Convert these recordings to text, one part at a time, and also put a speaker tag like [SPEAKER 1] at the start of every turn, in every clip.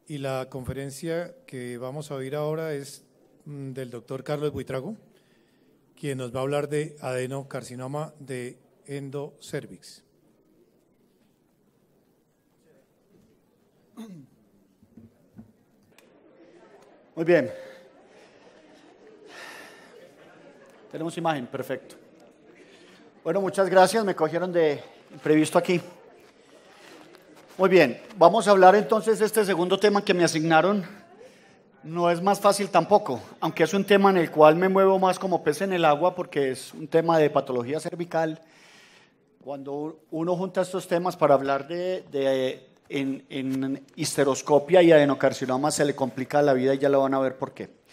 [SPEAKER 1] y la conferencia que vamos a oír ahora es del doctor Carlos Buitrago, quien nos va a hablar de adenocarcinoma de endocervix.
[SPEAKER 2] Muy bien. Tenemos imagen, perfecto. Bueno, muchas gracias, me cogieron de imprevisto aquí. Muy bien, vamos a hablar entonces de este segundo tema que me asignaron. No es más fácil tampoco, aunque es un tema en el cual me muevo más como pez en el agua porque es un tema de patología cervical. Cuando uno junta estos temas para hablar en histeroscopia y adenocarcinoma se le complica la vida y ya lo van a ver por qué.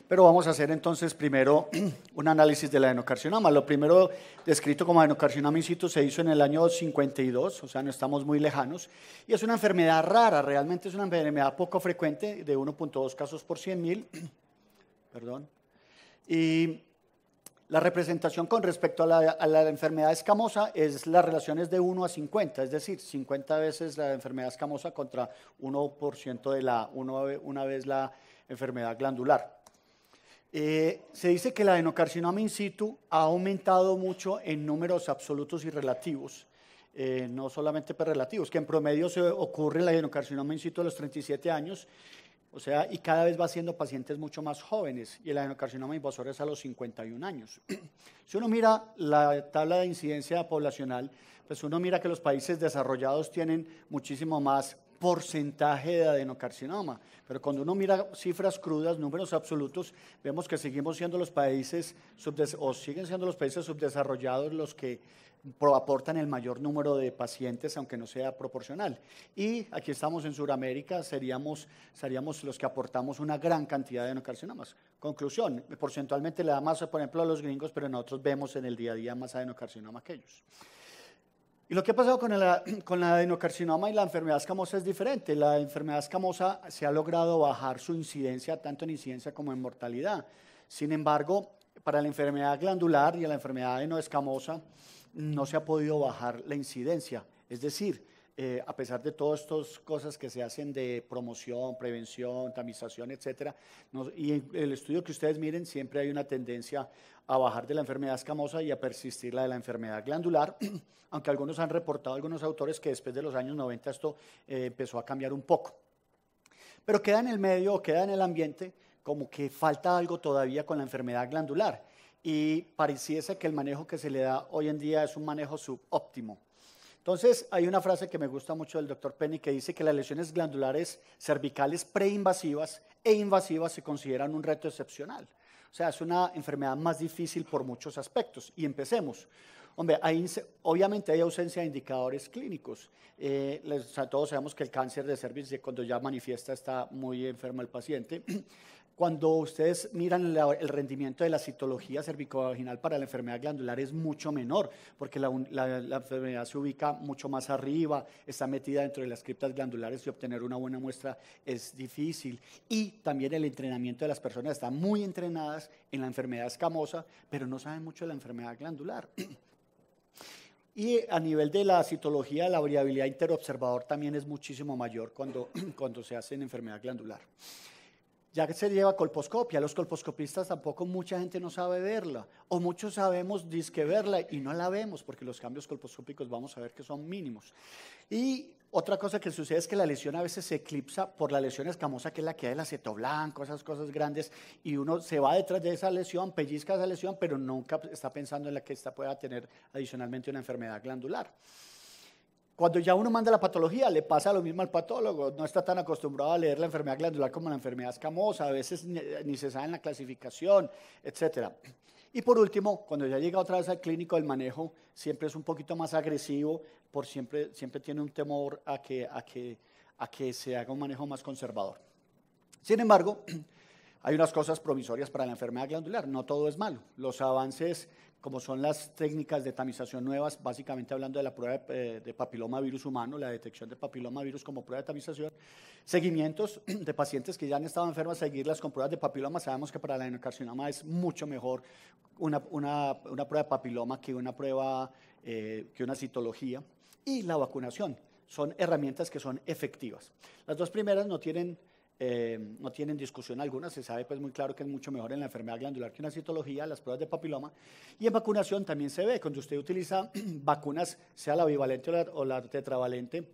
[SPEAKER 2] Pero vamos a hacer entonces primero un análisis del adenocarcinoma. Lo primero descrito como adenocarcinoma in situ se hizo en el año 52, o sea, no estamos muy lejanos. Y es una enfermedad rara, realmente es una enfermedad poco frecuente, de 1.2 casos por 100.000. Perdón. Y la representación con respecto a la enfermedad escamosa es las relaciones de 1 a 50, es decir, 50 veces la enfermedad escamosa contra 1% de una vez la enfermedad glandular. Se dice que el adenocarcinoma in situ ha aumentado mucho en números absolutos y relativos, no solamente relativos, que en promedio se ocurre el adenocarcinoma in situ a los 37 años, o sea, y cada vez va siendo pacientes mucho más jóvenes, y el adenocarcinoma invasor es a los 51 años. Si uno mira la tabla de incidencia poblacional, pues uno mira que los países desarrollados tienen muchísimo más porcentaje de adenocarcinoma, pero cuando uno mira cifras crudas, números absolutos, vemos que seguimos siendo los países siguen siendo los países subdesarrollados los que aportan el mayor número de pacientes, aunque no sea proporcional. Y aquí estamos en Sudamérica, seríamos los que aportamos una gran cantidad de adenocarcinomas. Conclusión, porcentualmente le da más, por ejemplo, a los gringos, pero nosotros vemos en el día a día más adenocarcinoma que ellos. Y lo que ha pasado con el adenocarcinoma y la enfermedad escamosa es diferente. La enfermedad escamosa se ha logrado bajar su incidencia, tanto en incidencia como en mortalidad. Sin embargo, para la enfermedad glandular y la enfermedad adenoescamosa no se ha podido bajar la incidencia. Es decir, a pesar de todas estas cosas que se hacen de promoción, prevención, tamización, etcétera, y en el estudio que ustedes miren, siempre hay una tendencia a bajar de la enfermedad escamosa y a persistir la de la enfermedad glandular, aunque algunos han reportado, algunos autores, que después de los años 90 esto empezó a cambiar un poco. Pero queda en el medio, o queda en el ambiente, como que falta algo todavía con la enfermedad glandular, y pareciese que el manejo que se le da hoy en día es un manejo subóptimo. Entonces, hay una frase que me gusta mucho del doctor Penny que dice que las lesiones glandulares cervicales preinvasivas e invasivas se consideran un reto excepcional. O sea, es una enfermedad más difícil por muchos aspectos. Y empecemos. Hombre, obviamente hay ausencia de indicadores clínicos. O sea, todos sabemos que el cáncer de cervix, cuando ya manifiesta, está muy enfermo el paciente. Cuando ustedes miran el rendimiento de la citología cervicovaginal para la enfermedad glandular es mucho menor, porque la enfermedad se ubica mucho más arriba, está metida dentro de las criptas glandulares y obtener una buena muestra es difícil. Y también el entrenamiento de las personas, están muy entrenadas en la enfermedad escamosa, pero no saben mucho de la enfermedad glandular. Y a nivel de la citología, la variabilidad interobservador también es muchísimo mayor cuando se hace en enfermedad glandular. Ya que se lleva colposcopia, los colposcopistas tampoco mucha gente no sabe verla, o muchos sabemos disque verla y no la vemos porque los cambios colposcópicos vamos a ver que son mínimos. Y otra cosa que sucede es que la lesión a veces se eclipsa por la lesión escamosa, que es la que hay del aceto blanco, esas cosas grandes, y uno se va detrás de esa lesión, pellizca esa lesión, pero nunca está pensando en la que esta pueda tener adicionalmente una enfermedad glandular. Cuando ya uno manda la patología, le pasa lo mismo al patólogo, no está tan acostumbrado a leer la enfermedad glandular como la enfermedad escamosa, a veces ni se sabe en la clasificación, etc. Y por último, cuando ya llega otra vez al clínico, el manejo siempre es un poquito más agresivo, siempre tiene un temor a que se haga un manejo más conservador. Sin embargo, hay unas cosas promisorias para la enfermedad glandular, no todo es malo. Los avances, como son las técnicas de tamización nuevas, básicamente hablando de la prueba de papilomavirus humano, la detección de papilomavirus como prueba de tamización, seguimientos de pacientes que ya han estado enfermos, seguirlas con pruebas de papiloma. Sabemos que para la adenocarcinoma es mucho mejor una prueba de papiloma que una citología. Y la vacunación. son herramientas que son efectivas. Las dos primeras no tienen discusión alguna, se sabe pues muy claro que es mucho mejor en la enfermedad glandular que en la citología, las pruebas de papiloma, y en vacunación también se ve, cuando usted utiliza vacunas, sea la bivalente o la tetravalente,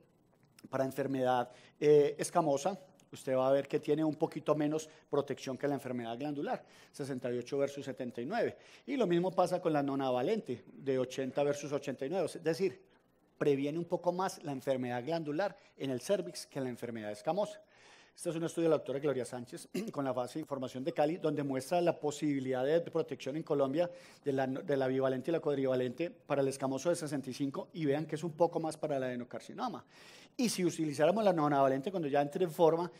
[SPEAKER 2] para enfermedad escamosa, usted va a ver que tiene un poquito menos protección que la enfermedad glandular, 68 versus 79, y lo mismo pasa con la nonavalente, de 80 versus 89, es decir, previene un poco más la enfermedad glandular en el cérvix que la enfermedad escamosa. Este es un estudio de la doctora Gloria Sánchez con la base de información de Cali, donde muestra la posibilidad de protección en Colombia de la bivalente y la cuadrivalente para el escamoso de 65, y vean que es un poco más para el adenocarcinoma. Y si utilizáramos la nonavalente cuando ya entre en forma,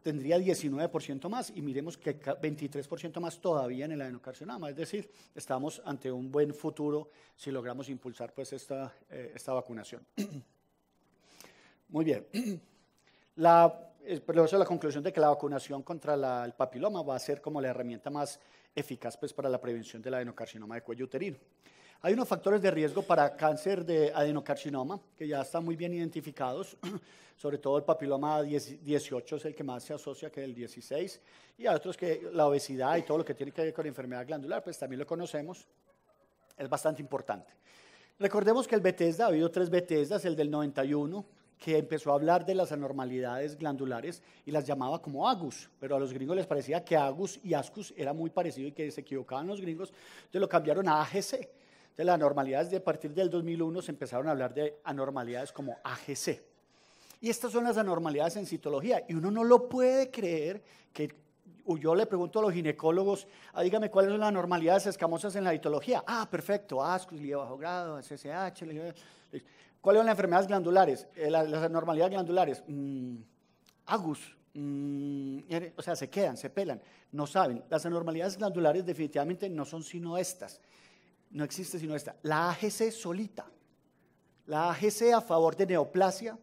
[SPEAKER 2] tendría 19% más, y miremos que 23% más todavía en el adenocarcinoma. Es decir, estamos ante un buen futuro si logramos impulsar pues esta vacunación. Muy bien. Pero eso es la conclusión de que la vacunación contra el papiloma va a ser como la herramienta más eficaz pues, para la prevención del adenocarcinoma de cuello uterino. Hay unos factores de riesgo para cáncer de adenocarcinoma que ya están muy bien identificados, sobre todo el papiloma 18 es el que más se asocia que el 16, y hay otros que la obesidad y todo lo que tiene que ver con enfermedad glandular, pues también lo conocemos, es bastante importante. Recordemos que el Bethesda, ha habido 3 Bethesdas, el del 91, que empezó a hablar de las anormalidades glandulares y las llamaba como AGUS, pero a los gringos les parecía que AGUS y ASCUS era muy parecido y que se equivocaban los gringos, entonces lo cambiaron a AGC. Entonces las anormalidades a partir del 2001 se empezaron a hablar de anormalidades como AGC. Y estas son las anormalidades en citología, y uno no lo puede creer que yo le pregunto a los ginecólogos, dígame cuáles son las anormalidades escamosas en la citología. Perfecto, ASCUS, líquido bajo grado, SSH, ¿cuáles son las enfermedades glandulares? Las anormalidades glandulares, AGUS, o sea, se quedan, se pelan, no saben. Las anormalidades glandulares definitivamente no son sino estas, no existe sino esta. La AGC solita, la AGC a favor de neoplasia,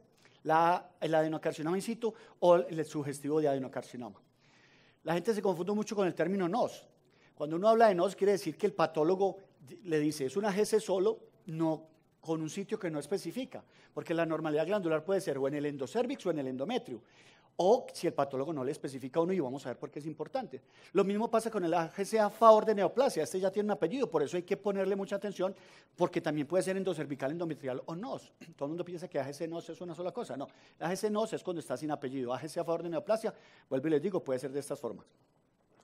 [SPEAKER 2] el adenocarcinoma in situ o el sugestivo de adenocarcinoma. La gente se confunde mucho con el término NOS. Cuando uno habla de NOS quiere decir que el patólogo le dice, es una AGC solo, no con un sitio que no especifica, porque la anormalidad glandular puede ser o en el endocérvix o en el endometrio, o si el patólogo no le especifica a uno, y vamos a ver por qué es importante. Lo mismo pasa con el AGC a favor de neoplasia, este ya tiene un apellido, por eso hay que ponerle mucha atención, porque también puede ser endocervical, endometrial o NOS. Todo el mundo piensa que AGC NOS es una sola cosa, no. AGC NOS es cuando está sin apellido, AGC a favor de neoplasia, vuelvo y les digo, puede ser de estas formas.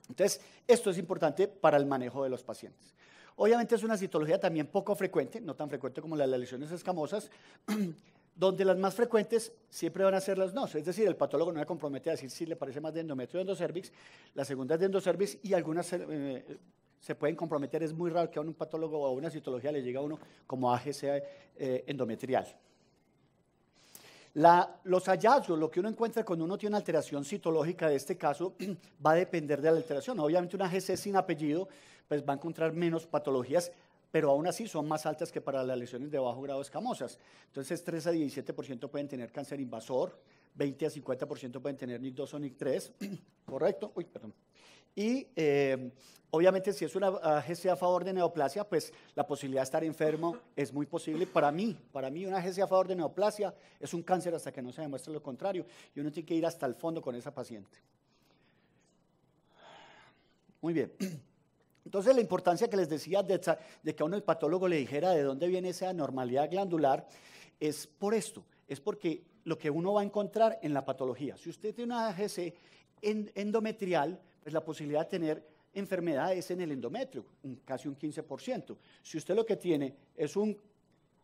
[SPEAKER 2] Entonces, esto es importante para el manejo de los pacientes. Obviamente es una citología también poco frecuente, no tan frecuente como las lesiones escamosas, donde las más frecuentes siempre van a ser las NOS, es decir, el patólogo no le compromete a decir si le parece más de endometrio o endocérvix, la segunda es de endocérvix y algunas se pueden comprometer, es muy raro que a un patólogo o a una citología le llegue a uno como AGC endometrial. Los hallazgos, lo que uno encuentra cuando uno tiene una alteración citológica de este caso, va a depender de la alteración. Obviamente una AGC sin apellido pues va a encontrar menos patologías, pero aún así son más altas que para las lesiones de bajo grado escamosas. Entonces 3 a 17% pueden tener cáncer invasor, 20 a 50% pueden tener NIC2 o NIC3, ¿correcto? Uy, perdón. Y obviamente si es una AGC a favor de neoplasia, pues la posibilidad de estar enfermo es muy posible. Para mí una AGC a favor de neoplasia es un cáncer hasta que no se demuestre lo contrario, y uno tiene que ir hasta el fondo con esa paciente. Muy bien. Entonces la importancia que les decía de que a uno el patólogo le dijera de dónde viene esa anormalidad glandular es por esto, es porque lo que uno va a encontrar en la patología. Si usted tiene una AGC endometrial, pues la posibilidad de tener enfermedad es en el endometrio, casi un 15%. Si usted lo que tiene es un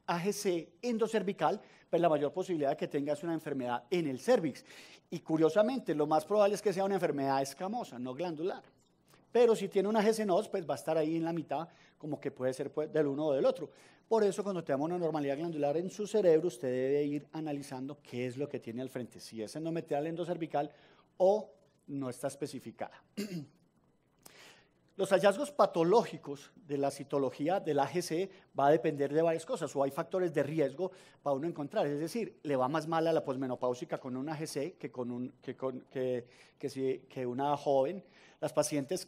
[SPEAKER 2] AGC endocervical, pues la mayor posibilidad de que tenga es una enfermedad en el cérvix. Y curiosamente, lo más probable es que sea una enfermedad escamosa, no glandular. Pero si tiene una AGC NOS, pues va a estar ahí en la mitad, como que puede ser del uno o del otro. Por eso, cuando tenga una anormalidad glandular en su cerebro, usted debe ir analizando qué es lo que tiene al frente, si es endometrial, endocervical o no está especificada. Los hallazgos patológicos de la citología del AGC va a depender de varias cosas, o hay factores de riesgo para uno encontrar, es decir, le va más mal a la posmenopáusica con una AGC que una joven. Las pacientes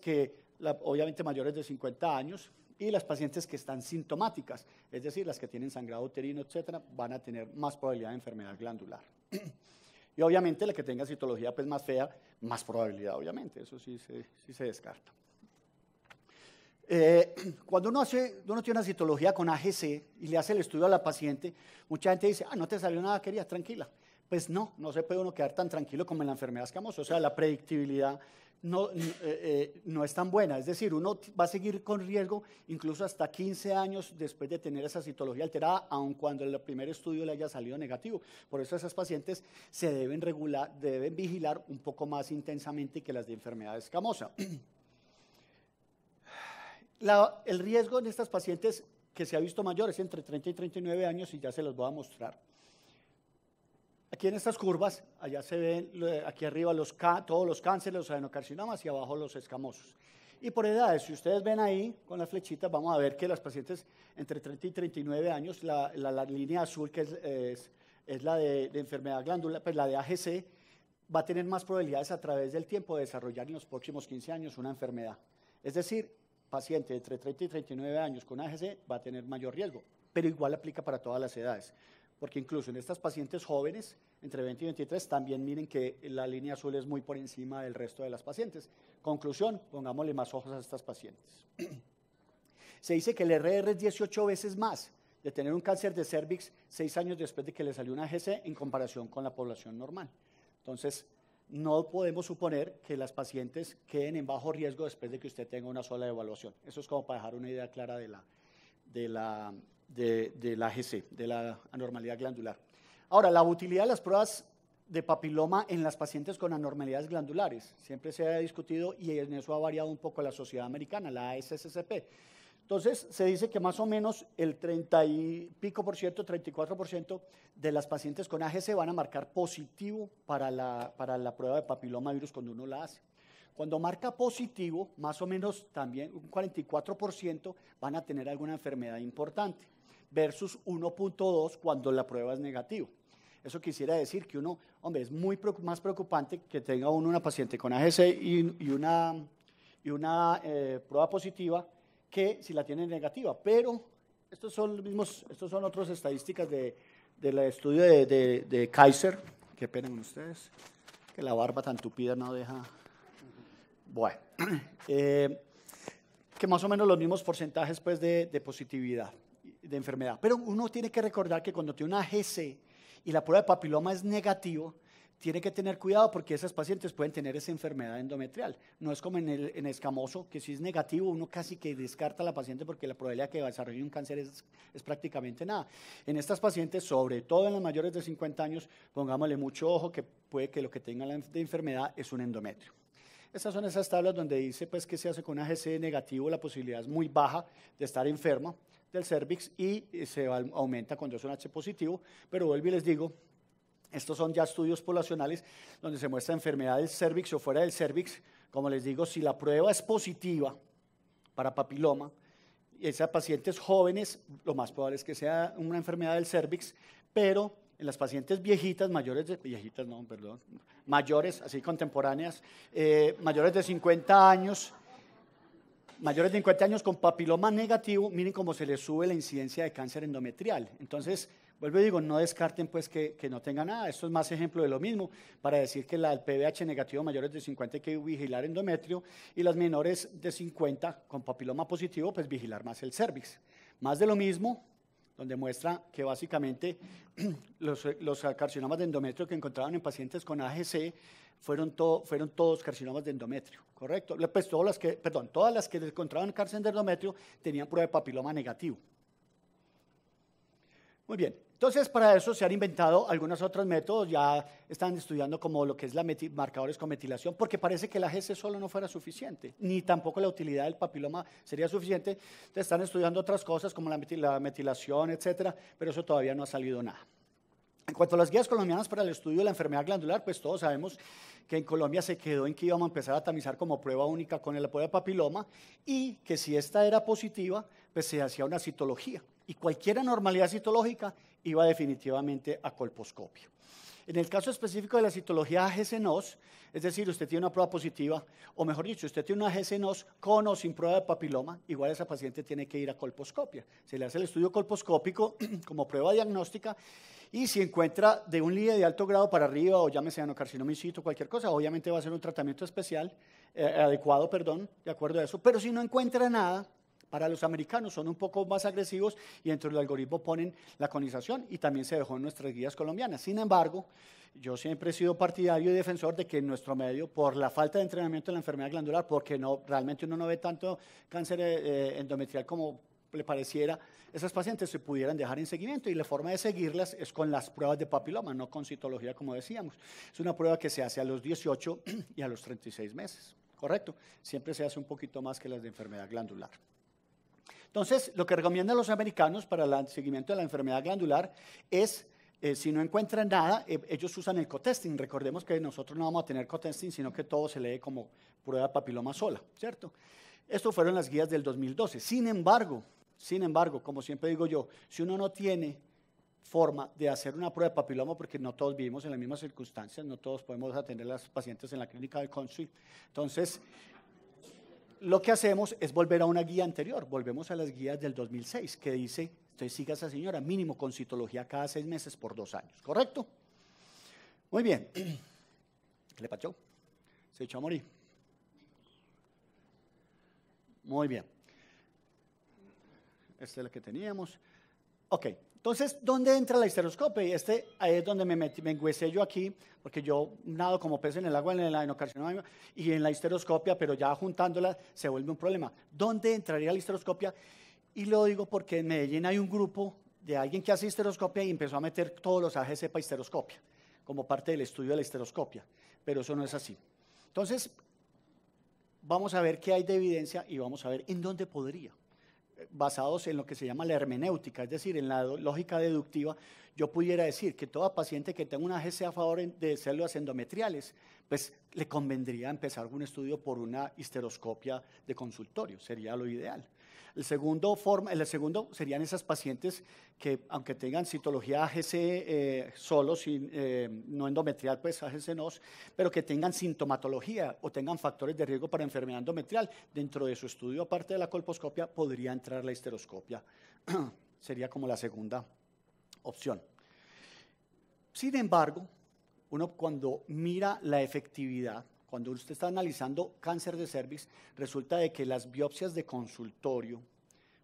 [SPEAKER 2] obviamente mayores de 50 años, Y las pacientes que están sintomáticas, es decir, las que tienen sangrado uterino, etcétera, van a tener más probabilidad de enfermedad glandular. Y obviamente la que tenga citología pues, más fea, más probabilidad, obviamente, eso sí se descarta. Cuando uno tiene una citología con AGC y le hace el estudio a la paciente, mucha gente dice, no te salió nada, querida, tranquila. Pues no se puede uno quedar tan tranquilo como en la enfermedad escamosa, o sea, la predictibilidad no es tan buena, es decir, uno va a seguir con riesgo incluso hasta 15 años después de tener esa citología alterada, aun cuando el primer estudio le haya salido negativo. Por eso esas pacientes se deben vigilar un poco más intensamente que las de enfermedad escamosa. El riesgo en estas pacientes que se ha visto mayor es entre 30 y 39 años y ya se los voy a mostrar. Aquí en estas curvas, allá se ven, aquí arriba todos los cánceres, los adenocarcinomas y abajo los escamosos. Y por edades, si ustedes ven ahí con las flechitas, vamos a ver que las pacientes entre 30 y 39 años, la línea azul que es la de enfermedad glandular, pues la de AGC, va a tener más probabilidades a través del tiempo de desarrollar en los próximos 15 años una enfermedad. Es decir, paciente entre 30 y 39 años con AGC va a tener mayor riesgo, pero igual aplica para todas las edades. Porque incluso en estas pacientes jóvenes, entre 20 y 23, también miren que la línea azul es muy por encima del resto de las pacientes. Conclusión, pongámosle más ojos a estas pacientes. Se dice que el RR es 18 veces más de tener un cáncer de cervix 6 años después de que le salió una AGC en comparación con la población normal. Entonces, no podemos suponer que las pacientes queden en bajo riesgo después de que usted tenga una sola evaluación. Eso es como para dejar una idea clara de la AGC, de la anormalidad glandular. Ahora, la utilidad de las pruebas de papiloma en las pacientes con anormalidades glandulares. Siempre se ha discutido y en eso ha variado un poco la sociedad americana, la ASSCP. Entonces, se dice que más o menos el 30 y pico por ciento, 34% de las pacientes con AGC van a marcar positivo para la prueba de papilomavirus cuando uno la hace. Cuando marca positivo, más o menos también un 44% van a tener alguna enfermedad importante, versus 1.2 cuando la prueba es negativa. Eso quisiera decir que uno, hombre, es más preocupante que tenga uno una paciente con AGC y una prueba positiva que si la tiene negativa. Pero estos son otras estadísticas del estudio de Kaiser. Qué pena con ustedes, que la barba tan tupida no deja. Bueno, que más o menos los mismos porcentajes pues, de positividad, de enfermedad. Pero uno tiene que recordar que cuando tiene una AGC y la prueba de papiloma es negativo, tiene que tener cuidado porque esas pacientes pueden tener esa enfermedad endometrial. No es como en escamoso, que si es negativo uno casi que descarta a la paciente porque la probabilidad de que desarrolle un cáncer es prácticamente nada. En estas pacientes, sobre todo en las mayores de 50 años, pongámosle mucho ojo que puede que lo que tengan de enfermedad es un endometrio. Estas son esas tablas donde dice pues, que se hace con AGC negativo, la posibilidad es muy baja de estar enferma del cervix y se aumenta cuando es un H positivo, pero vuelvo y les digo, estos son ya estudios poblacionales donde se muestra enfermedad del cervix o fuera del cervix. Como les digo, si la prueba es positiva para papiloma, y esas pacientes jóvenes, lo más probable es que sea una enfermedad del cervix, pero en las pacientes viejitas, mayores, así contemporáneas, mayores de 50 años con papiloma negativo, miren cómo se les sube la incidencia de cáncer endometrial. Entonces, vuelvo y digo, no descarten pues que no tenga nada. Esto es más ejemplo de lo mismo, para decir que el PBH negativo mayores de 50 hay que vigilar endometrio, y las menores de 50 con papiloma positivo, pues vigilar más el cervix. Más de lo mismo, donde muestra que básicamente los carcinomas de endometrio que encontraban en pacientes con AGC fueron todos carcinomas de endometrio, ¿correcto? Pues todas las que encontraban cáncer de endometrio tenían prueba de papiloma negativo. Muy bien, entonces para eso se han inventado algunos otros métodos, ya están estudiando como lo que es marcadores con metilación, porque parece que la AGC solo no fuera suficiente, ni tampoco la utilidad del papiloma sería suficiente. Entonces están estudiando otras cosas como la metilación, etcétera, pero eso todavía no ha salido nada. En cuanto a las guías colombianas para el estudio de la enfermedad glandular, pues todos sabemos que en Colombia se quedó en que íbamos a empezar a tamizar como prueba única con la prueba de papiloma, y que si esta era positiva, pues se hacía una citología. Y cualquier anormalidad citológica iba definitivamente a colposcopio. En el caso específico de la citología AGC-NOS, es decir, usted tiene una prueba positiva, o mejor dicho, usted tiene una AGC-NOS con o sin prueba de papiloma, igual esa paciente tiene que ir a colposcopia. Se le hace el estudio colposcópico como prueba diagnóstica y si encuentra de un LIE de alto grado para arriba o llámese adenocarcinoma in situ, cualquier cosa, obviamente va a ser un tratamiento especial, adecuado, perdón, de acuerdo a eso. Pero si no encuentra nada, para los americanos son un poco más agresivos y dentro del algoritmo ponen la conización y también se dejó en nuestras guías colombianas. Sin embargo, yo siempre he sido partidario y defensor de que en nuestro medio, por la falta de entrenamiento en la enfermedad glandular, porque no, realmente uno no ve tanto cáncer endometrial como le pareciera, esas pacientes se pudieran dejar en seguimiento y la forma de seguirlas es con las pruebas de papiloma, no con citología como decíamos. Es una prueba que se hace a los 18 y a los 36 meses, ¿correcto? Siempre se hace un poquito más que las de enfermedad glandular. Entonces, lo que recomiendan los americanos para el seguimiento de la enfermedad glandular es, si no encuentran nada, ellos usan el cotesting. Recordemos que nosotros no vamos a tener cotesting, sino que todo se lee como prueba de papiloma sola, ¿cierto? Esto fueron las guías del 2012. Sin embargo, como siempre digo yo, si uno no tiene forma de hacer una prueba de papiloma, porque no todos vivimos en las mismas circunstancias, no todos podemos atender a las pacientes en la clínica del country, entonces lo que hacemos es volver a una guía anterior, volvemos a las guías del 2006, que dice, usted siga a esa señora mínimo con citología cada 6 meses por 2 años, ¿correcto? Muy bien. ¿Qué le pasó? Se echó a morir. Muy bien. Esta es la que teníamos. Ok, entonces, ¿dónde entra la histeroscopia? Y ahí es donde me engüesé yo aquí, porque yo nado como pez en el agua en el adenocarcinoma y en la histeroscopia, pero ya juntándola se vuelve un problema. ¿Dónde entraría la histeroscopia? Y lo digo porque en Medellín hay un grupo de alguien que hace histeroscopia y empezó a meter todos los AGC para histeroscopia, como parte del estudio de la histeroscopia, pero eso no es así. Entonces, vamos a ver qué hay de evidencia y vamos a ver en dónde podría. Basados en lo que se llama la hermenéutica, es decir, en la lógica deductiva, yo pudiera decir que toda paciente que tenga una AGC a favor de células endometriales, pues le convendría empezar un estudio por una histeroscopia de consultorio, sería lo ideal. El segundo serían esas pacientes que, aunque tengan citología AGC solo, no endometrial, pues AGC-NOS, pero que tengan sintomatología o tengan factores de riesgo para enfermedad endometrial, dentro de su estudio, aparte de la colposcopia, podría entrar la histeroscopia. Sería como la segunda opción. Sin embargo, uno cuando mira la efectividad, cuando usted está analizando cáncer de cervix, resulta de que las biopsias de consultorio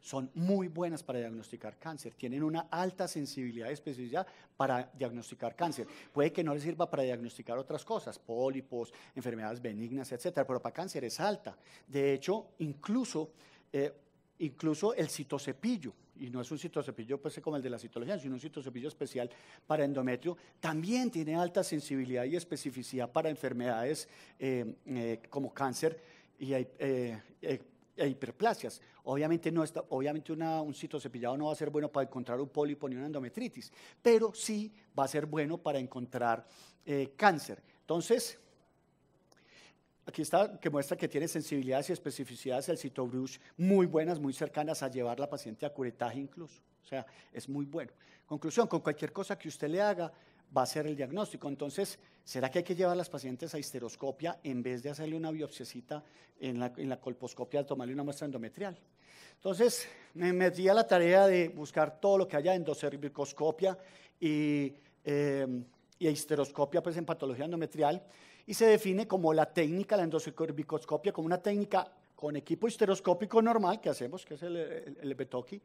[SPEAKER 2] son muy buenas para diagnosticar cáncer, tienen una alta sensibilidad y especificidad para diagnosticar cáncer. Puede que no les sirva para diagnosticar otras cosas, pólipos, enfermedades benignas, etcétera, pero para cáncer es alta. De hecho, incluso el citocepillo, y no es un citocepillo pues, como el de la citología, sino un citocepillo especial para endometrio, también tiene alta sensibilidad y especificidad para enfermedades como cáncer y hiperplasias. Obviamente, un citocepillado no va a ser bueno para encontrar un pólipo ni una endometritis, pero sí va a ser bueno para encontrar cáncer. Entonces, aquí está, que muestra que tiene sensibilidades y especificidades del CitoBrush muy buenas, muy cercanas a llevar la paciente a curetaje incluso. O sea, es muy bueno. Conclusión, con cualquier cosa que usted le haga, va a ser el diagnóstico. Entonces, ¿será que hay que llevar a las pacientes a histeroscopia en vez de hacerle una biopsiecita en la colposcopia al tomarle una muestra endometrial? Entonces, me metí a la tarea de buscar todo lo que haya endocervicoscopia y histeroscopia pues, en patología endometrial, y se define como la técnica, la endocervicoscopia, como una técnica con equipo histeroscópico normal que hacemos, que es el Betoki,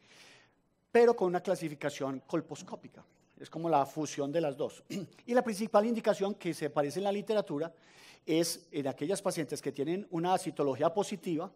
[SPEAKER 2] pero con una clasificación colposcópica. Es como la fusión de las dos. Y la principal indicación que se aparece en la literatura es en aquellas pacientes que tienen una citología positiva,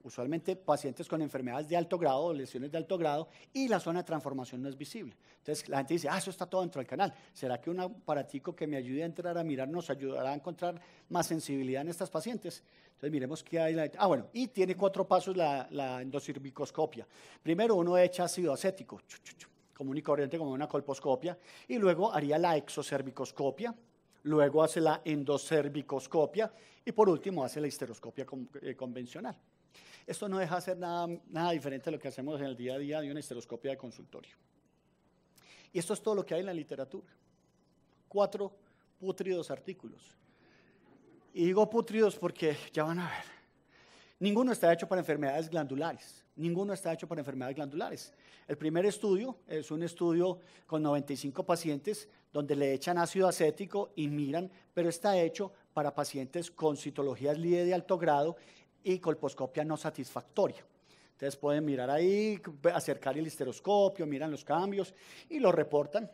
[SPEAKER 2] usualmente pacientes con enfermedades de alto grado, lesiones de alto grado, y la zona de transformación no es visible. Entonces la gente dice, eso está todo dentro del canal. ¿Será que un aparatico que me ayude a entrar a mirar nos ayudará a encontrar más sensibilidad en estas pacientes? Entonces miremos qué hay. Bueno, y tiene 4 pasos la endocervicoscopia. Primero uno echa ácido acético, común y corriente como una colposcopia, y luego haría la exocervicoscopia, luego hace la endocervicoscopia, y por último hace la histeroscopia convencional. Esto no deja de ser nada diferente a lo que hacemos en el día a día de una histeroscopia de consultorio. Y esto es todo lo que hay en la literatura. 4 pútridos artículos. Y digo pútridos porque ya van a ver. Ninguno está hecho para enfermedades glandulares. Ninguno está hecho para enfermedades glandulares. El primer estudio es un estudio con 95 pacientes donde le echan ácido acético y miran, pero está hecho para pacientes con citologías LIDE de alto grado y colposcopia no satisfactoria. Entonces pueden mirar ahí, acercar el histeroscopio, miran los cambios y lo reportan.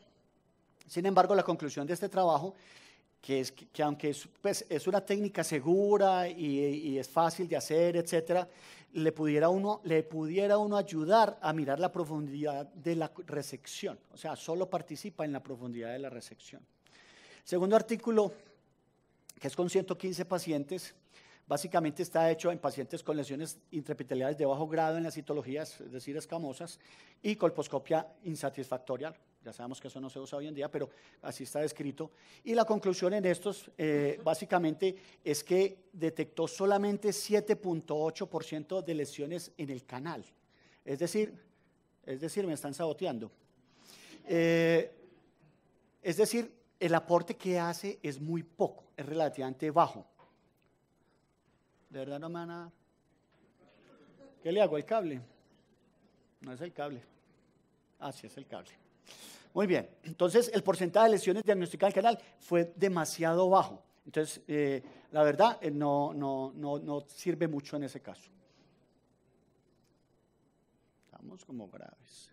[SPEAKER 2] Sin embargo, la conclusión de este trabajo, que aunque es una técnica segura y es fácil de hacer, etcétera, le pudiera uno ayudar a mirar la profundidad de la resección. O sea, solo participa en la profundidad de la resección. Segundo artículo, que es con 115 pacientes, básicamente está hecho en pacientes con lesiones intraepiteliales de bajo grado en las citologías, es decir, escamosas, y colposcopia insatisfactorial. Ya sabemos que eso no se usa hoy en día, pero así está descrito. Y la conclusión en estos, básicamente, es que detectó solamente 7.8% de lesiones en el canal. Es decir, me están saboteando. Es decir, el aporte que hace es muy poco, es relativamente bajo. ¿De verdad no me van a dar? ¿Qué le hago? ¿El cable? No es el cable. Ah, sí, es el cable. Muy bien, entonces el porcentaje de lesiones diagnosticadas en el canal fue demasiado bajo. Entonces, la verdad, no sirve mucho en ese caso. Estamos como graves.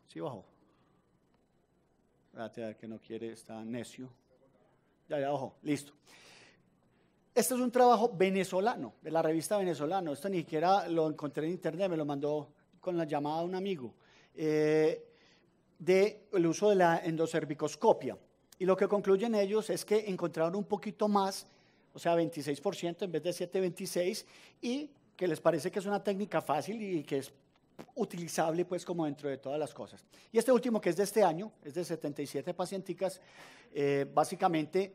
[SPEAKER 2] Sí bajó. Espérate a ver que no quiere, está necio. Ya bajó, listo. Este es un trabajo venezolano, de la revista Venezolano. Esto ni siquiera lo encontré en internet, me lo mandó con la llamada de un amigo, del uso de la endocervicoscopia. Y lo que concluyen ellos es que encontraron un poquito más, o sea, 26% en vez de 7,26, y que les parece que es una técnica fácil y que es utilizable pues como dentro de todas las cosas. Y este último, que es de este año, es de 77 pacienticas, básicamente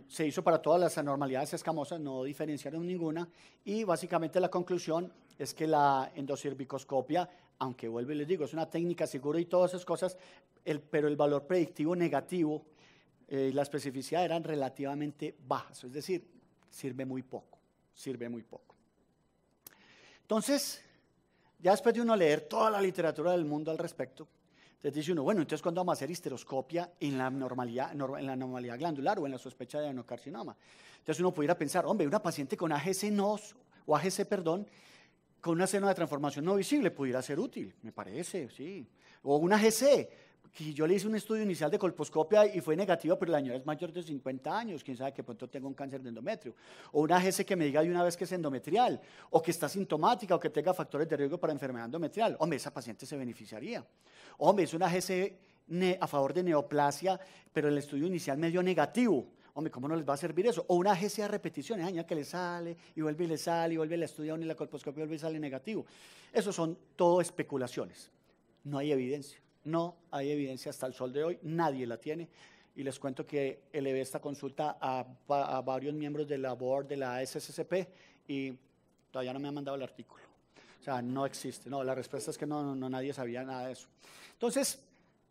[SPEAKER 2] se hizo para todas las anormalidades escamosas, no diferenciaron ninguna, y básicamente la conclusión es que la endocervicoscopia, aunque vuelvo y les digo, es una técnica segura y todas esas cosas, pero el valor predictivo negativo y la especificidad eran relativamente bajas, es decir, sirve muy poco. Entonces, ya después de uno leer toda la literatura del mundo al respecto, entonces dice uno, bueno, entonces ¿cuándo vamos a hacer histeroscopia en la anomalía glandular o en la sospecha de adenocarcinoma? Entonces uno pudiera pensar, hombre, una paciente con AGC-NOS o AGC, perdón, con una seno de transformación no visible pudiera ser útil, me parece, sí. O una AGC, que yo le hice un estudio inicial de colposcopia y fue negativo, pero la señora es mayor de 50 años, quién sabe que pronto tenga un cáncer de endometrio. O una AGC que me diga de una vez que es endometrial, o que está sintomática, o que tenga factores de riesgo para enfermedad endometrial. Hombre, esa paciente se beneficiaría. Hombre, es una AGC a favor de neoplasia, pero el estudio inicial me dio negativo. Hombre, ¿cómo no les va a servir eso? O una AGC a repeticiones, año que le sale, y vuelve y le sale, y vuelve y la estudia y la colposcopia y vuelve y sale negativo. Eso son todo especulaciones. No hay evidencia. No hay evidencia hasta el sol de hoy, nadie la tiene. Y les cuento que elevé esta consulta a varios miembros de la board de la SSCP y todavía no me han mandado el artículo. O sea, no existe. No, la respuesta es que no, nadie sabía nada de eso. Entonces,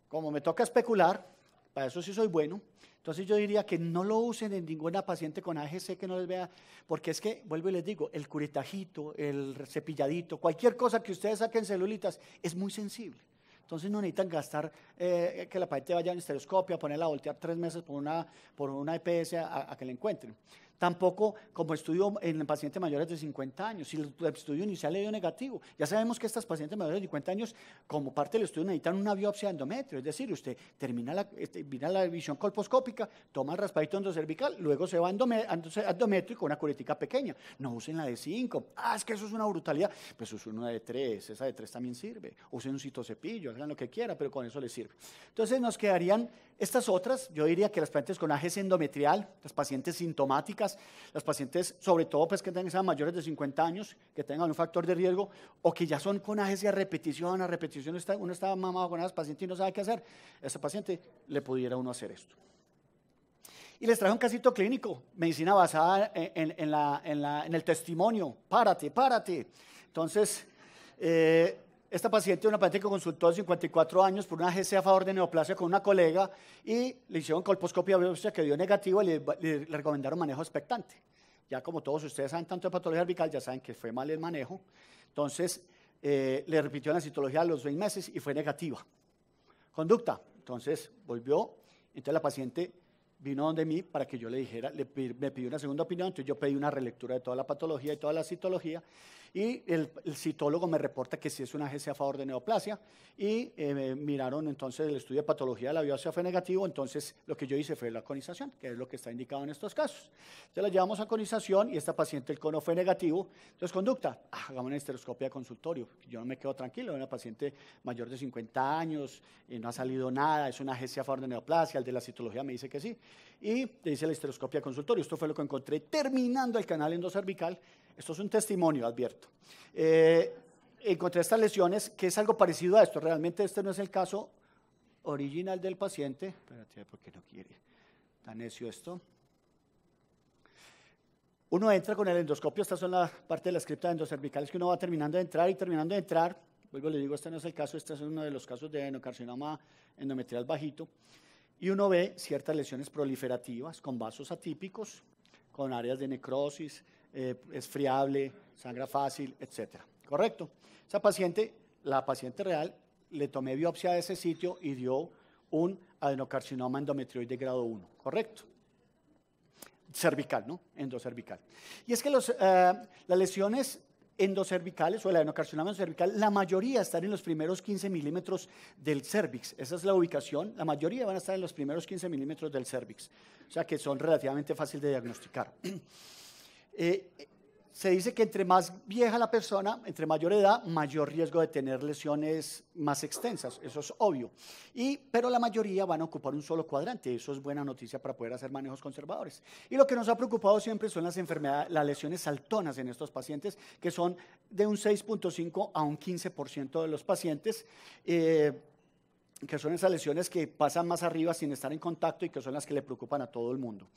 [SPEAKER 2] como me toca especular, para eso sí soy bueno, entonces yo diría que no lo usen en ninguna paciente con AGC que no les vea, porque es que, vuelvo y les digo, el curetajito, el cepilladito, cualquier cosa que ustedes saquen celulitas, es muy sensible. Entonces no necesitan gastar que la paciente vaya a un estereoscopio, a ponerla a voltear 3 meses por una EPS a que la encuentren. Tampoco como estudio en pacientes mayores de 50 años. Si el estudio inicial le dio negativo, ya sabemos que estas pacientes mayores de 50 años, como parte del estudio, necesitan una biopsia de endometrio. Es decir, usted termina la visión colposcópica, toma el raspadito endocervical, luego se va a endometrio con una curetica pequeña. No usen la de 5. Ah, es que eso es una brutalidad. Pues usen una de 3, esa de 3 también sirve. Usen un citocepillo, hagan lo que quiera, pero con eso les sirve. Entonces nos quedarían estas otras. Yo diría que las pacientes con AGC endometrial, las pacientes sintomáticas, las pacientes, sobre todo pues que sean mayores de 50 años, que tengan un factor de riesgo, o que ya son con AGC a repetición, uno está mamado con esas pacientes y no sabe qué hacer, a esa paciente le pudiera uno hacer esto. Y les traje un casito clínico, medicina basada en el testimonio, párate. Entonces, Esta paciente, una paciente que consultó a 54 años por una AGC a favor de neoplasia con una colega y le hicieron colposcopia biopsia que dio negativo y le recomendaron manejo expectante. Ya como todos ustedes saben tanto de patología cervical, ya saben que fue mal el manejo. Entonces, le repitió la citología a los 6 meses y fue negativa. Conducta. Entonces, volvió. Entonces, la paciente vino donde mí para que yo le dijera, me pidió una segunda opinión, entonces yo pedí una relectura de toda la patología y toda la citología, y el citólogo me reporta que sí es una AGC a favor de neoplasia, y miraron entonces el estudio de patología de la biopsia fue negativo, entonces lo que yo hice fue la conización, que es lo que está indicado en estos casos. Entonces la llevamos a conización y esta paciente el cono fue negativo, entonces conducta, hagamos una histeroscopia de consultorio, yo no me quedo tranquilo, una paciente mayor de 50 años, no ha salido nada, es una AGC a favor de neoplasia, el de la citología me dice que sí, y le hice la histeroscopia de consultorio. Esto fue lo que encontré terminando el canal endocervical. Esto es un testimonio, advierto. Encontré estas lesiones, que es algo parecido a esto. Realmente este no es el caso original del paciente. Espérate, ¿por qué no quiere? Está necio esto. Uno entra con el endoscopio. Esta son la parte de las criptas endocervicales que uno va terminando de entrar y terminando de entrar. Vuelvo, le digo, este no es el caso. Este es uno de los casos de adenocarcinoma endometrial bajito. Y uno ve ciertas lesiones proliferativas con vasos atípicos, con áreas de necrosis, es friable, sangra fácil, etc. ¿Correcto? Esa paciente, la paciente real, le tomé biopsia de ese sitio y dio un adenocarcinoma endometrioide grado 1. ¿Correcto? Cervical, ¿no? Endocervical. Y es que las lesiones endocervicales o el adenocarcinoma endocervical, la mayoría están en los primeros 15 milímetros del cérvix. Esa es la ubicación. La mayoría van a estar en los primeros 15 milímetros del cérvix. O sea que son relativamente fáciles de diagnosticar. Se dice que entre más vieja la persona, entre mayor edad, mayor riesgo de tener lesiones más extensas, eso es obvio. Pero la mayoría van a ocupar un solo cuadrante, eso es buena noticia para poder hacer manejos conservadores. Y lo que nos ha preocupado siempre son las enfermedades, las lesiones saltonas en estos pacientes, que son de un 6.5 a un 15% de los pacientes, que son esas lesiones que pasan más arriba sin estar en contacto y que son las que le preocupan a todo el mundo.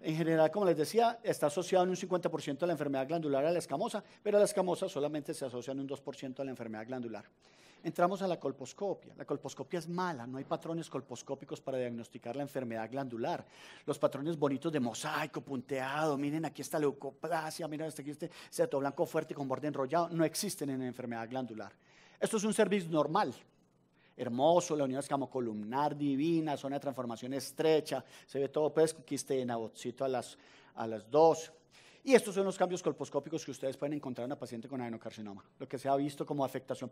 [SPEAKER 2] En general, como les decía, está asociado en un 50% a la enfermedad glandular a la escamosa, pero la escamosa solamente se asocia en un 2% a la enfermedad glandular. Entramos a la colposcopia. La colposcopia es mala, no hay patrones colposcópicos para diagnosticar la enfermedad glandular. Los patrones bonitos de mosaico, punteado, miren aquí está leucoplasia, miren aquí este seto blanco fuerte con borde enrollado, no existen en la enfermedad glandular. Esto es un cervix normal. Hermoso, la unión escamocolumnar divina, zona de transformación estrecha, se ve todo pues quiste de Nabotcito a las 2. Y estos son los cambios colposcópicos que ustedes pueden encontrar en una paciente con adenocarcinoma. Lo que se ha visto como afectación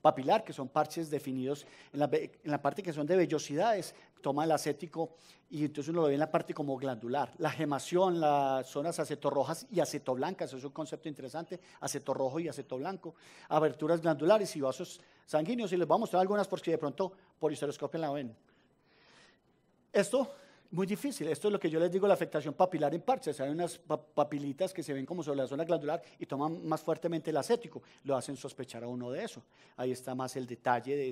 [SPEAKER 2] papilar, que son parches definidos en la parte que son de vellosidades, toma el acético y entonces uno lo ve en la parte como glandular. La gemación, las zonas acetorrojas y acetoblancas, eso es un concepto interesante, acetorrojo y acetoblanco, aberturas glandulares y vasos sanguíneos, y les voy a mostrar algunas porque de pronto por histeroscopia la ven. Esto muy difícil, esto es lo que yo les digo, la afectación papilar en parches. Hay unas papilitas que se ven como sobre la zona glandular y toman más fuertemente el acético, lo hacen sospechar a uno de eso. Ahí está más el detalle de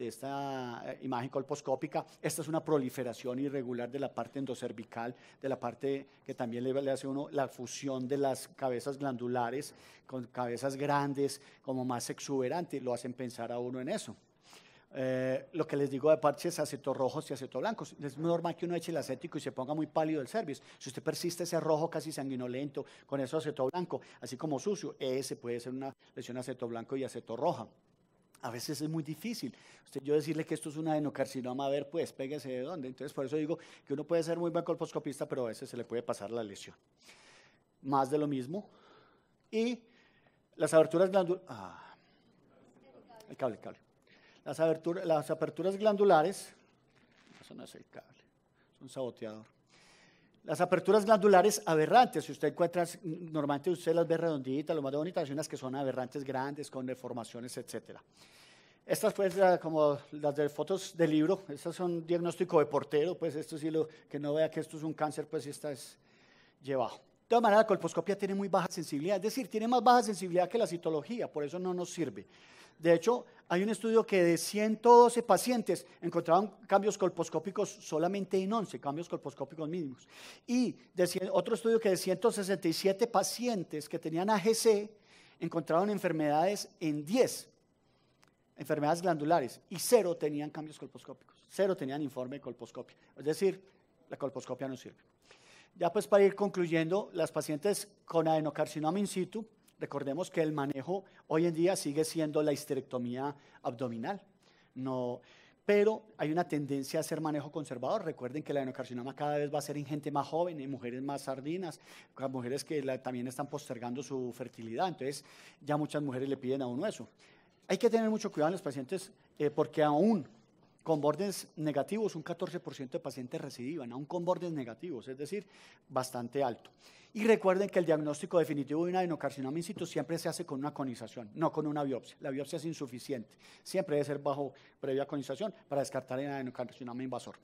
[SPEAKER 2] esta imagen colposcópica. Esta es una proliferación irregular de la parte endocervical, de la parte que también le hace uno la fusión de las cabezas glandulares con cabezas grandes, como más exuberante, lo hacen pensar a uno en eso. Lo que les digo de parches acetorrojos y acetoblancos, es muy normal que uno eche el acético y se ponga muy pálido el cervix. Si usted persiste ese rojo casi sanguinolento con eso acetoblanco, así como sucio, ese puede ser una lesión acetoblanco y acetorroja. A veces es muy difícil yo decirle que esto es un adenocarcinoma, a ver, pues, péguese de dónde. Entonces, por eso digo que uno puede ser muy buen colposcopista, pero a veces se le puede pasar la lesión. Más de lo mismo. Y las aberturas glandulares... el cable. Las aperturas glandulares, eso no es el cable, es un saboteador. Las aperturas glandulares aberrantes, si usted encuentra, normalmente usted las ve redonditas, lo más de bonitas, hay unas que son aberrantes grandes, con deformaciones, etc. Estas pues como las de fotos de libro, estas son diagnóstico de portero, pues esto sí, que no vea que esto es un cáncer, pues esta es llevado. De todas maneras, la colposcopia tiene muy baja sensibilidad, es decir, tiene más baja sensibilidad que la citología, por eso no nos sirve. De hecho, hay un estudio que de 112 pacientes encontraban cambios colposcópicos solamente en 11, cambios colposcópicos mínimos. Y otro estudio que de 167 pacientes que tenían AGC encontraron enfermedades en 10. enfermedades glandulares, y 0 tenían cambios colposcópicos, 0 tenían informe de colposcopia. Es decir, la colposcopia no sirve. Ya pues para ir concluyendo, las pacientes con adenocarcinoma in situ, recordemos que el manejo hoy en día sigue siendo la histerectomía abdominal, pero hay una tendencia a hacer manejo conservador. Recuerden que el adenocarcinoma cada vez va a ser en gente más joven, en mujeres más sardinas, mujeres que también están postergando su fertilidad, entonces ya muchas mujeres le piden a uno eso. Hay que tener mucho cuidado en los pacientes porque aún con bordes negativos, un 14% de pacientes recidivan, aún con bordes negativos, es decir, bastante alto. Y recuerden que el diagnóstico definitivo de un adenocarcinoma in situ siempre se hace con una conización, no con una biopsia. La biopsia es insuficiente, siempre debe ser bajo previa conización para descartar el adenocarcinoma invasor.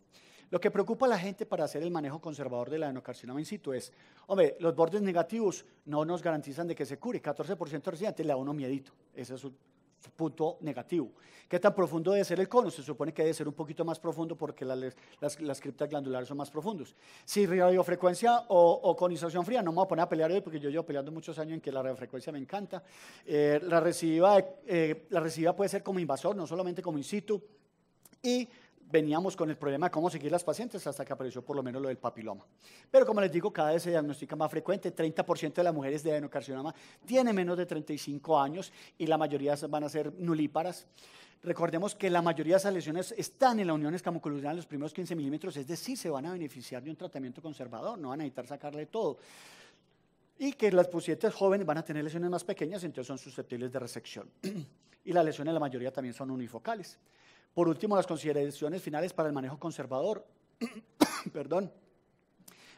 [SPEAKER 2] Lo que preocupa a la gente para hacer el manejo conservador del adenocarcinoma in situ es, hombre, los bordes negativos no nos garantizan de que se cure, 14% residente le da uno miedito, ese es un punto negativo. ¿Qué tan profundo debe ser el cono? Se supone que debe ser un poquito más profundo porque las criptas glandulares son más profundos. Si radiofrecuencia o conización fría, no me voy a poner a pelear hoy porque yo llevo peleando muchos años en que la radiofrecuencia me encanta. La recidiva puede ser como invasor, no solamente como in situ. Y veníamos con el problema de cómo seguir las pacientes hasta que apareció por lo menos lo del papiloma. Pero como les digo, cada vez se diagnostica más frecuente, 30% de las mujeres de adenocarcinoma tienen menos de 35 años y la mayoría van a ser nulíparas. Recordemos que la mayoría de esas lesiones están en la unión escamocolumnar en los primeros 15 milímetros, es decir, se van a beneficiar de un tratamiento conservador, no van a necesitar sacarle todo. Y que las pacientes jóvenes van a tener lesiones más pequeñas, entonces son susceptibles de resección. Y las lesiones, la mayoría también son unifocales. Por último, las consideraciones finales para el manejo conservador. Perdón.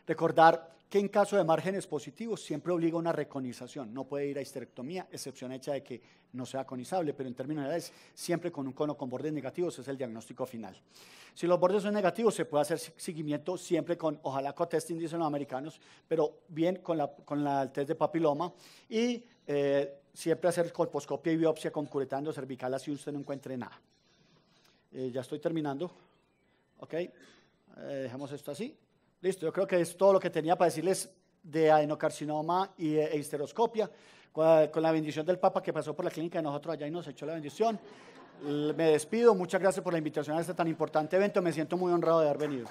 [SPEAKER 2] Recordar que en caso de márgenes positivos siempre obliga a una reconización. No puede ir a histerectomía, excepción hecha de que no sea conizable, pero en términos generales, siempre con un cono con bordes negativos es el diagnóstico final. Si los bordes son negativos, se puede hacer seguimiento siempre con, ojalá co-testing, dicen los americanos, pero bien con el test de papiloma y siempre hacer colposcopia y biopsia con curetano cervical así usted no encuentre nada. Ya estoy terminando. Ok, dejemos esto así. Listo, yo creo que es todo lo que tenía para decirles de adenocarcinoma e histeroscopia. Con la bendición del Papa que pasó por la clínica de nosotros allá y nos echó la bendición. Me despido. Muchas gracias por la invitación a este tan importante evento. Me siento muy honrado de haber venido.